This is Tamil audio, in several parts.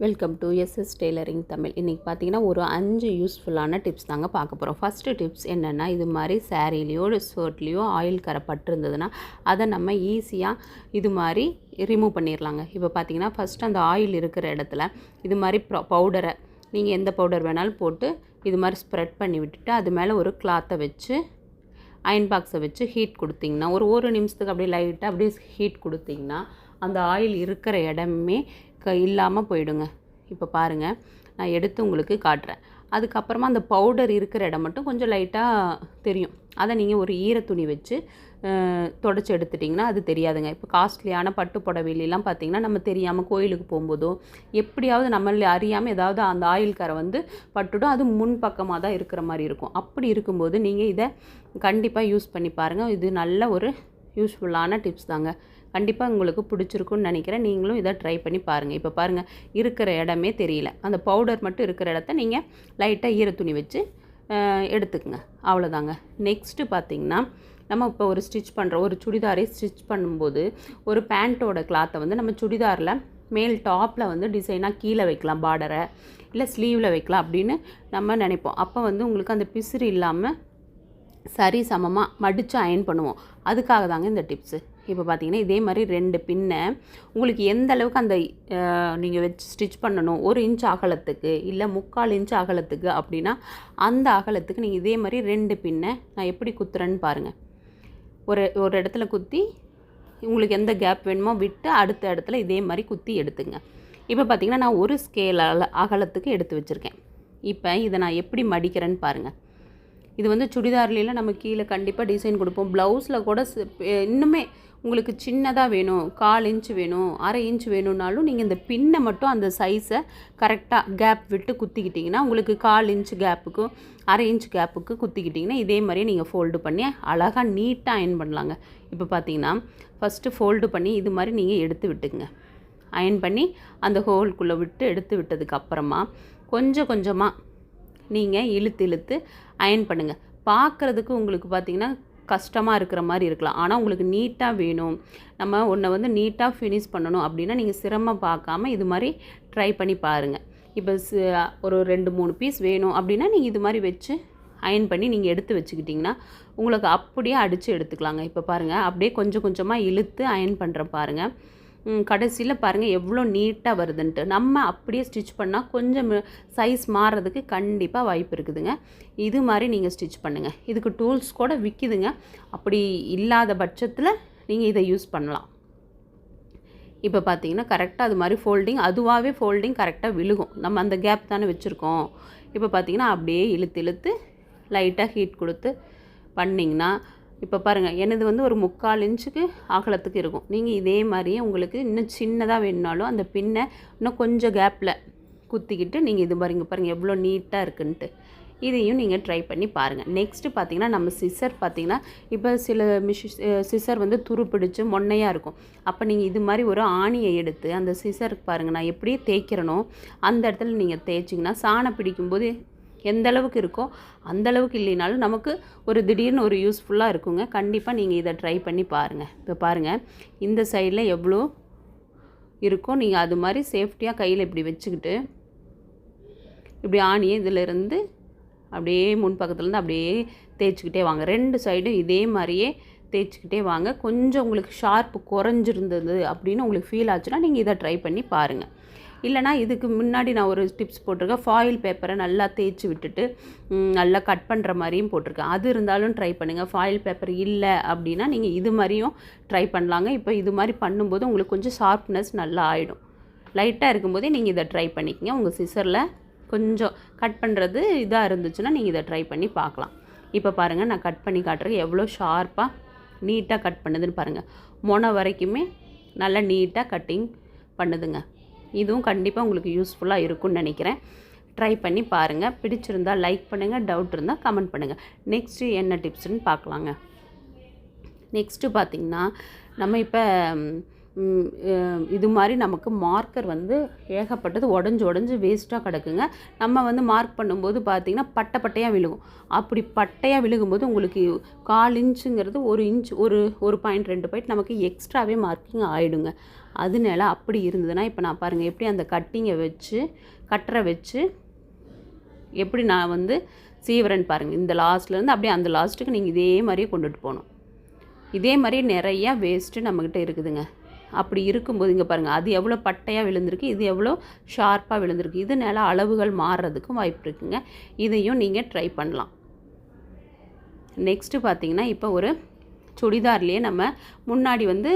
Welcome to SS tailoring Tamil. இன்றைக்கி பார்த்தீங்கன்னா ஒரு 5 யூஸ்ஃபுல்லான டிப்ஸ் தாங்க பார்க்க போகிறோம். ஃபஸ்ட்டு டிப்ஸ் என்னென்னா, இது மாதிரி சாரீலேயோ ஷர்ட்லேயோ ஆயில் கரை பட்டிருந்ததுன்னா அதை நம்ம ஈஸியாக இது மாதிரி ரிமூவ் பண்ணிடலாங்க. இப்போ பார்த்தீங்கன்னா ஃபஸ்ட்டு அந்த ஆயில் இருக்கிற இடத்துல இது மாதிரி பவுடரை நீங்கள் எந்த பவுடர் வேணாலும் போட்டு இது மாதிரி ஸ்ப்ரெட் பண்ணி விட்டுட்டு அது மேலே ஒரு கிளாத்தை வச்சு அயன் பாக்ஸை வச்சு ஹீட் கொடுத்திங்கன்னா ஒரு நிமிஷத்துக்கு அப்படியே லைட்டாக அப்படியே ஹீட் கொடுத்திங்கன்னா அந்த ஆயில் இருக்கிற இடமே இல்லாமல் போயிடுங்க. இப்போ பாருங்கள், நான் எடுத்து உங்களுக்கு காட்டுறேன். அதுக்கப்புறமா அந்த பவுடர் இருக்கிற இடம் மட்டும் கொஞ்சம் லைட்டாக தெரியும். அதை நீங்கள் ஒரு ஈரத்துணி வச்சு தொடச்சி எடுத்துட்டிங்கன்னா அது தெரியாதுங்க. இப்போ காஸ்ட்லியான பட்டு புடவைலாம் பார்த்திங்கன்னா நம்ம தெரியாமல் கோயிலுக்கு போகும்போதோ எப்படியாவது நம்மள அறியாமல் ஏதாவது அந்த ஆயில் கரை பட்டுடும். அது முன் பக்கமாக தான் இருக்கிற மாதிரி இருக்கும். அப்படி இருக்கும்போது நீங்கள் இதை கண்டிப்பாக யூஸ் பண்ணி பாருங்கள். இது நல்ல ஒரு யூஸ்ஃபுல்லான டிப்ஸ் தாங்க. கண்டிப்பாக உங்களுக்கு பிடிச்சிருக்குன்னு நினைக்கிறேன். நீங்களும் இதை ட்ரை பண்ணி பாருங்கள். இப்போ பாருங்கள், இருக்கிற இடமே தெரியல. அந்த பவுடர் மட்டும் இருக்கிற இடத்த நீங்கள் லைட்டாக ஈரத்துணி வச்சு எடுத்துக்கங்க. அவ்வளோதாங்க. நெக்ஸ்ட்டு பார்த்திங்கன்னா, நம்ம இப்போ ஒரு ஸ்டிச் பண்ணுறோம். ஒரு சுடிதாரை ஸ்டிச் பண்ணும்போது ஒரு பேண்ட்டோட கிளாத்தை நம்ம சுடிதாரில் மேல் டாப்பில் டிசைனாக கீழே வைக்கலாம், பார்டரை இல்லை ஸ்லீவில் வைக்கலாம் அப்படின்னு நம்ம நினைப்போம். அப்போ உங்களுக்கு அந்த பிசுறு இல்லாமல் சரி சமமாக மடித்து அயன் பண்ணுவோம். அதுக்காக தாங்க இந்த டிப்ஸு. இப்போ பார்த்தீங்கன்னா இதே மாதிரி 2 பின்னை உங்களுக்கு எந்த அளவுக்கு அந்த நீங்கள் வச்சு ஸ்டிச் பண்ணணும், 1 இன்ச் அகலத்துக்கு இல்லை 3/4 இன்ச் அகலத்துக்கு அப்படின்னா அந்த அகலத்துக்கு நீங்கள் இதே மாதிரி 2 பின்னை நான் எப்படி குத்துறேன்னு பாருங்கள். ஒரு இடத்துல குத்தி உங்களுக்கு எந்த கேப் வேணுமோ விட்டு அடுத்த இடத்துல இதே மாதிரி குத்தி எடுத்துங்க. இப்போ பார்த்திங்கன்னா நான் ஒரு ஸ்கேல் அகலத்துக்கு எடுத்து வச்சுருக்கேன். இப்போ இதை நான் எப்படி மடிக்கிறேன்னு பாருங்கள். இது சுடிதார்லாம் நம்ம கீழே கண்டிப்பாக டிசைன் கொடுப்போம். ப்ளவுஸில் கூட இன்னுமே உங்களுக்கு சின்னதாக வேணும், 1/4 இன்ச் வேணும், 1/2 இன்ச் வேணும்னாலும் நீங்கள் இந்த பின்னை மட்டும் அந்த சைஸை கரெக்டாக கேப் விட்டு குத்திக்கிட்டிங்கன்னா உங்களுக்கு 1/4 இன்ச் கேப்புக்கும் 1/2 இன்ச் கேப்புக்கு குத்திக்கிட்டிங்கன்னா இதே மாதிரியே நீங்கள் ஃபோல்டு பண்ணி அழகாக நீட்டாக அயன் பண்ணலாங்க. இப்போ பார்த்தீங்கன்னா ஃபஸ்ட்டு ஃபோல்டு பண்ணி இது மாதிரி நீங்கள் எடுத்து விட்டுக்குங்க. அயன் பண்ணி அந்த ஹோல்குள்ளே விட்டு எடுத்து விட்டதுக்கப்புறமா கொஞ்சம் கொஞ்சமாக நீங்கள் இழுத்து அயன் பண்ணுங்கள். பார்க்குறதுக்கு உங்களுக்கு பார்த்திங்கன்னா கஷ்டமாக இருக்கிற மாதிரி இருக்கலாம். ஆனால் உங்களுக்கு நீட்டாக வேணும், நம்ம ஒன்றை நீட்டாக ஃபினிஷ் பண்ணணும் அப்படின்னா நீங்கள் சிரமம் பார்க்காம இது மாதிரி ட்ரை பண்ணி பாருங்கள். இப்போ ஒரு 2-3 பீஸ் வேணும் அப்படின்னா நீங்கள் இது மாதிரி வச்சு அயன் பண்ணி நீங்கள் எடுத்து வச்சுக்கிட்டிங்கன்னா உங்களுக்கு அப்படியே அடித்து எடுத்துக்கலாங்க. இப்போ பாருங்கள், அப்படியே கொஞ்சம் கொஞ்சமாக இழுத்து அயன் பண்ணுறேன் பாருங்கள். கடைசியில் பாருங்கள் எவ்வளோ நீட்டாக வருதுன்ட்டு. நம்ம அப்படியே ஸ்டிச் பண்ணால் கொஞ்சம் சைஸ் மாறுறதுக்கு கண்டிப்பாக வாய்ப்பு இருக்குதுங்க. இது மாதிரி நீங்கள் ஸ்டிச் பண்ணுங்கள். இதுக்கு டூல்ஸ் கூட விற்கிதுங்க. அப்படி இல்லாத பட்சத்தில் நீங்கள் இதை யூஸ் பண்ணலாம். இப்போ பார்த்தீங்கன்னா கரெக்டாக அது மாதிரி அதுவாகவே ஃபோல்டிங் கரெக்டாக விழுகும். நம்ம அந்த கேப் தானே வச்சுருக்கோம். இப்போ பார்த்தீங்கன்னா அப்படியே இழுத்து லைட்டாக ஹீட் கொடுத்து பண்ணிங்கன்னா இப்போ பாருங்கள், எனது ஒரு 3/4 இன்ச்சுக்கு அகலத்துக்கு இருக்கும். நீங்கள் இதே மாதிரியே உங்களுக்கு இன்னும் சின்னதாக வேணுனாலும் அந்த பின்னை இன்னும் கொஞ்சம் கேப்பில் குத்திக்கிட்டு நீங்கள் இது பாருங்கள் எவ்வளோ நீட்டாக இருக்குன்ட்டு. இதையும் நீங்கள் ட்ரை பண்ணி பாருங்கள். நெக்ஸ்ட்டு பார்த்திங்கன்னா நம்ம சிசர் பார்த்திங்கன்னா இப்போ சில சிசர் துரு பிடிச்சி மொன்னையாக இருக்கும். அப்போ நீங்கள் இது மாதிரி ஒரு ஆணியை எடுத்து அந்த சிசருக்கு பாருங்கள் நான் எப்படி தேய்க்கிறனோ அந்த இடத்துல நீங்கள் தேய்ச்சிங்கன்னா சாணம் பிடிக்கும்போது எந்த அளவுக்கு இருக்கோ அந்தளவுக்கு இல்லைனாலும் நமக்கு ஒரு திடீர்னு ஒரு யூஸ்ஃபுல்லாக இருக்குங்க. கண்டிப்பாக நீங்கள் இதை ட்ரை பண்ணி பாருங்கள். இப்போ பாருங்கள், இந்த சைடில் எவ்வளோ இருக்கும் நீங்கள் அது மாதிரி சேஃப்டியாக கையில் இப்படி வச்சுக்கிட்டு இப்படி ஆணியை இதிலேருந்து அப்படியே முன்பக்கத்துலேருந்து அப்படியே தேய்ச்சிக்கிட்டே வாங்க. 2 சைடும் இதே மாதிரியே தேய்ச்சிக்கிட்டே வாங்க. கொஞ்சம் உங்களுக்கு ஷார்ப்பு குறைஞ்சிருந்தது அப்படின்னு உங்களுக்கு ஃபீல் ஆச்சுன்னா நீங்கள் இதை ட்ரை பண்ணி பாருங்கள். இல்லைனா இதுக்கு முன்னாடி நான் ஒரு டிப்ஸ் போட்டிருக்கேன். ஃபாயில் பேப்பரை நல்லா தேய்ச்சி விட்டுட்டு நல்லா கட் பண்ணுற மாதிரியும் போட்டிருக்கேன். அது இருந்தாலும் ட்ரை பண்ணுங்கள். ஃபாயில் பேப்பர் இல்லை அப்படின்னா நீங்கள் இது மாதிரியும் ட்ரை பண்ணலாங்க. இப்போ இது மாதிரி பண்ணும்போது உங்களுக்கு கொஞ்சம் ஷார்ப்னஸ் நல்லா ஆகிடும். லைட்டாக இருக்கும்போதே நீங்கள் இதை ட்ரை பண்ணிக்கங்க. உங்கள் சிசரில் கொஞ்சம் கட் பண்ணுறது இதாக இருந்துச்சுன்னா நீங்கள் இதை ட்ரை பண்ணி பார்க்கலாம். இப்போ பாருங்கள், நான் கட் பண்ணி காட்டுறேன் எவ்வளோ ஷார்ப்பாக நீட்டாக கட் பண்ணுதுன்னு பாருங்கள். மொனை வரைக்குமே நல்லா நீட்டாக கட்டிங் பண்ணுதுங்க. இதுவும் கண்டிப்பாக உங்களுக்கு யூஸ்ஃபுல்லாக இருக்கும்னு நினைக்கிறேன். ட்ரை பண்ணி பாருங்கள். பிடிச்சிருந்தால் லைக் பண்ணுங்கள், டவுட் இருந்தால் கமெண்ட் பண்ணுங்கள். நெக்ஸ்ட்டு என்ன டிப்ஸ்ன்னு பார்க்கலாங்க. நெக்ஸ்ட்டு பார்த்திங்கன்னா நம்ம இப்போ இது மாதிரி நமக்கு மார்க்கர் ஏகப்பட்டது உடஞ்சி வேஸ்ட்டாக கிடக்குங்க. நம்ம மார்க் பண்ணும்போது பார்த்திங்கன்னா பட்டையாக விழுகும். அப்படி பட்டையாக விழுகும்போது உங்களுக்கு 1/4 இன்ச்சுங்கிறது 1 இன்ச் ஒரு 1.2 பாயிண்ட் நமக்கு எக்ஸ்ட்ராவே மார்க்கிங் ஆகிடுங்க. அதனால அப்படி இருந்ததுன்னா இப்போ நான் பாருங்கள் எப்படி அந்த கட்டரை வச்சு எப்படி நான் வந்து சீவரன் பாருங்கள். இந்த லாஸ்ட்லேருந்து அப்படியே அந்த லாஸ்ட்டுக்கு நீங்கள் இதே மாதிரியே கொண்டுட்டு போகணும். இதே மாதிரி நிறையா வேஸ்ட்டு நம்மக்கிட்ட இருக்குதுங்க. அப்படி இருக்கும்போது இங்கே பாருங்கள், அது எவ்வளோ பட்டையாக விழுந்திருக்கு, இது எவ்வளோ ஷார்ப்பாக விழுந்திருக்கு. இதனால அளவுகள் மாறுறதுக்கும் வாய்ப்பு இருக்குங்க. இதையும் நீங்கள் ட்ரை பண்ணலாம். நெக்ஸ்ட்டு பார்த்திங்கன்னா, இப்போ ஒரு சுடிதார்லேயே நம்ம முன்னாடி வந்து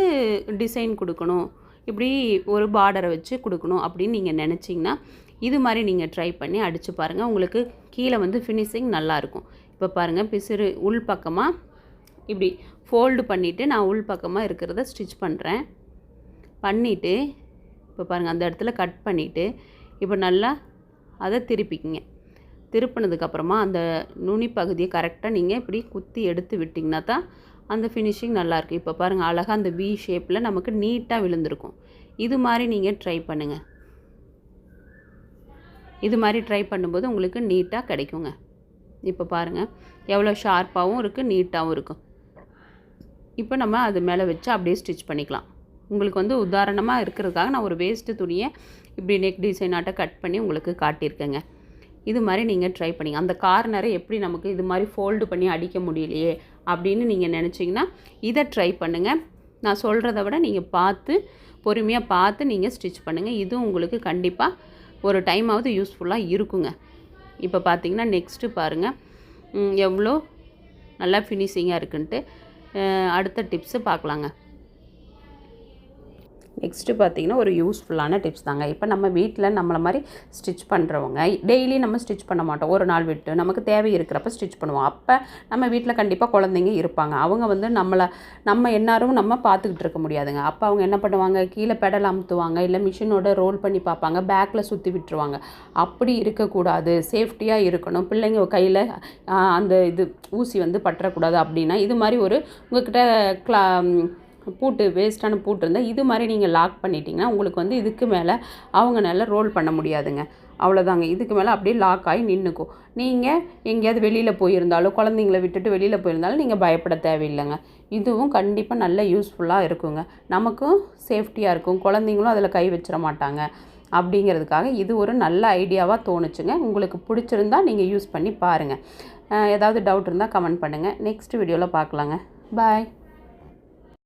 டிசைன் கொடுக்கணும், இப்படி ஒரு பார்டரை வச்சு கொடுக்கணும் அப்படின்னு நீங்கள் நினச்சிங்கன்னா இது மாதிரி நீங்கள் ட்ரை பண்ணி அடித்து பாருங்கள். உங்களுக்கு கீழே வந்து ஃபினிஷிங் நல்லாயிருக்கும். இப்போ பாருங்கள், பிசுறு உள் பக்கமாக இப்படி ஃபோல்டு பண்ணிவிட்டு நான் உள் பக்கமாக இருக்கிறத ஸ்டிச் பண்ணுறேன். பண்ணிவிட்டு இப்போ பாருங்கள், அந்த இடத்துல கட் பண்ணிவிட்டு இப்போ நல்லா அதை திருப்பிக்கிங்க. திருப்பினதுக்கப்புறமா அந்த நுனி பகுதியை கரெக்டாக நீங்கள் இப்படி குத்தி எடுத்து விட்டிங்கன்னா தான் அந்த ஃபினிஷிங் நல்லாயிருக்கு. இப்போ பாருங்கள், அழகாக அந்த வி ஷேப்பில் நமக்கு நீட்டாக விழுந்திருக்கும். இது மாதிரி நீங்கள் ட்ரை பண்ணுங்கள். இது மாதிரி ட்ரை பண்ணும்போது உங்களுக்கு நீட்டாக கிடைக்குங்க. இப்போ பாருங்கள், எவ்வளோ ஷார்ப்பாகவும் இருக்குது, நீட்டாகவும் இருக்கும். இப்போ நம்ம அது மேலே வச்சு அப்படியே ஸ்டிச் பண்ணிக்கலாம். உங்களுக்கு வந்து உதாரணமாக இருக்கிறதுக்காக நான் ஒரு வேஸ்ட்டு துணியை இப்படி நெக் டிசைனாட்ட கட் பண்ணி உங்களுக்கு காட்டியிருக்கேங்க. இது மாதிரி நீங்கள் ட்ரை பண்ணிங்க. அந்த கார்னரை எப்படி நமக்கு இது மாதிரி ஃபோல்டு பண்ணி அடிக்க முடியலையே அப்படின்னு நீங்கள் நினச்சிங்கன்னா இதை ட்ரை பண்ணுங்கள். நான் சொல்கிறத விட நீங்கள் பொறுமையாக பார்த்து நீங்கள் ஸ்டிச் பண்ணுங்கள். இதுவும் உங்களுக்கு கண்டிப்பாக ஒரு டைமாவது யூஸ்ஃபுல்லாக இருக்குங்க. இப்போ பார்த்தீங்கன்னா நெக்ஸ்ட்டு பாருங்கள் எவ்வளோ நல்லா ஃபினிஷிங்காக இருக்குன்ட்டு. அடுத்த டிப்ஸு பார்க்கலாங்க. நெக்ஸ்ட்டு பார்த்திங்கன்னா ஒரு யூஸ்ஃபுல்லான டிப்ஸ் தாங்க. இப்போ நம்ம வீட்டில் நம்மளை மாதிரி ஸ்டிச் பண்ணுறவங்க டெய்லி நம்ம ஸ்டிச் பண்ண மாட்டோம். ஒரு நாள் விட்டு நமக்கு தேவை இருக்கிறப்ப ஸ்டிச் பண்ணுவோம். அப்போ நம்ம வீட்டில் கண்டிப்பாக குழந்தைங்க இருப்பாங்க. அவங்க வந்து நம்ம எந்நேரமும் நம்ம பார்த்துக்கிட்டு இருக்க முடியாதுங்க. அப்போ அவங்க என்ன பண்ணுவாங்க, கீழே பெடல் அமுத்துவாங்க, இல்லை மிஷினோட ரோல் பண்ணி பார்ப்பாங்க, பேக்கில் சுற்றி விட்டுருவாங்க. அப்படி இருக்கக்கூடாது, சேஃப்டியாக இருக்கணும். பிள்ளைங்க கையில் அந்த ஊசி வந்து பற்றக்கூடாது. அப்படின்னா இது மாதிரி ஒரு உங்கள்கிட்ட பூட்டு வேஸ்ட்டான பூட்டு இருந்தால் இது மாதிரி நீங்கள் லாக் பண்ணிட்டீங்கன்னா உங்களுக்கு வந்து இதுக்கு மேலே அவங்கனால ரோல் பண்ண முடியாதுங்க. அவ்வளோதாங்க. இதுக்கு மேலே அப்படியே லாக் ஆகி நின்றுக்கும். நீங்கள் எங்கேயாவது வெளியில் போயிருந்தாலும் குழந்தைங்கள விட்டுட்டு வெளியில் போயிருந்தாலும் நீங்கள் பயப்பட தேவையில்லைங்க. இதுவும் கண்டிப்பாக நல்ல யூஸ்ஃபுல்லாக இருக்குங்க. நமக்கும் சேஃப்டியாக இருக்கும், குழந்தைங்களும் அதில் கை வச்சிட மாட்டாங்க. அப்படிங்கிறதுக்காக இது ஒரு நல்ல ஐடியாவாக தோணுச்சுங்க. உங்களுக்கு பிடிச்சிருந்தா நீங்கள் யூஸ் பண்ணி பாருங்கள். ஏதாவது டவுட் இருந்தால் கமெண்ட் பண்ணுங்கள். நெக்ஸ்ட் வீடியோவில் பார்க்கலாங்க. பாய்.